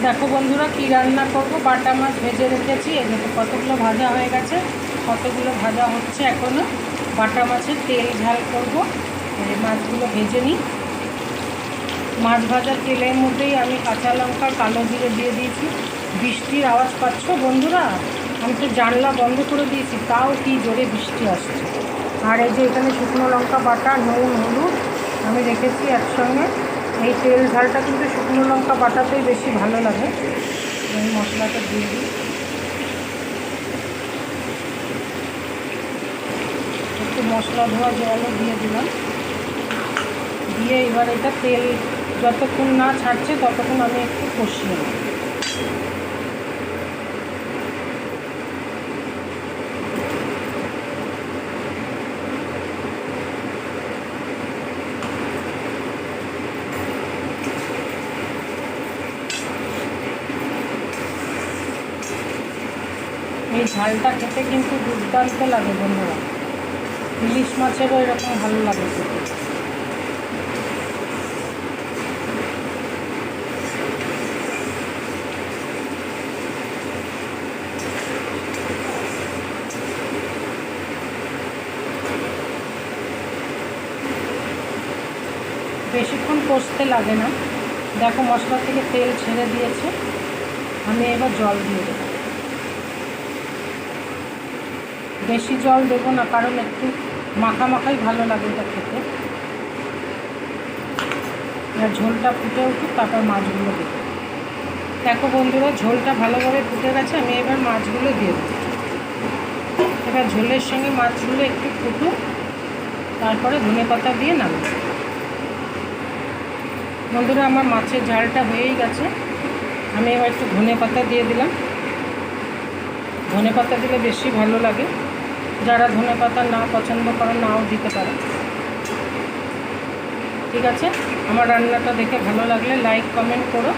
দেখো বন্ধুরা কি রান্না করব। বাটা মাছ ভেজে রেখেছি, এগুলো কতগুলো ভাজা হয়ে গেছে, কতগুলো ভাজা হচ্ছে এখনও। বাটা মাছের তেল ঝাল করব। এই মাছগুলো ভেজে নিই। মাছ ভাজার তেলের মধ্যেই আমি কাঁচা লঙ্কা কালো জিরে দিয়ে দিয়েছি। বৃষ্টির আওয়াজ পাচ্ছ বন্ধুরা? আমি তো জানলা বন্ধ করে দিয়েছি, তাও কি জোরে বৃষ্টি আসছে। আর এই যে এখানে শুকনো লঙ্কা বাটা, নুন, হলুদ আমি রেখেছি একসঙ্গে। এই তেল ঝালটা কিন্তু শুকনো লঙ্কা বাটাতেই বেশি ভালো লাগে। এই মশলাটা দিয়ে দিই। একটু মশলা ধোয়া জলও দিয়ে দিলাম। দিয়ে এবার এটা তেল যতক্ষণ না ছাড়ছে ততক্ষণ আমি একটু কষিয়ে নেব। এই ঝালটা খেতে কিন্তু দুর্দান্ত লাগে বন্ধুরা। ইলিশ মাছেরও এরকম ভালো লাগে খেতে। বেশিক্ষণ কষতে লাগে না। দেখো মশলা থেকে তেল ছেড়ে দিয়েছে। আমি এবার জল দিয়ে দেবো। বেশি জল দেবো না, কারণ একটু মাখা মাখাই ভালো লাগে এটা খেতে। আর ঝোলটা ফুটে উঠুক, তারপর মাছগুলো দেবো। দেখো বন্ধুরা ঝোলটা ভালোভাবে ফুটে গেছে, আমি এবার মাছগুলো দিয়ে দেবো। এবার ঝোলের সঙ্গে মাছগুলো একটু ফুটুক, তারপরে ধনেপাতা দিয়ে নামবে। বন্ধুরা আমার মাছের ঝালটা হয়েই গেছে। আমি এবার একটু ধনেপাতা দিয়ে দিলাম। ধনেপাতা দিলে বেশি ভালো লাগে। যারা ধনেপাতা না পছন্দ করে নাও দিতে পারে। ঠিক আছে, আমার রান্নাটা দেখে ভালো লাগলে লাইক কমেন্ট করো।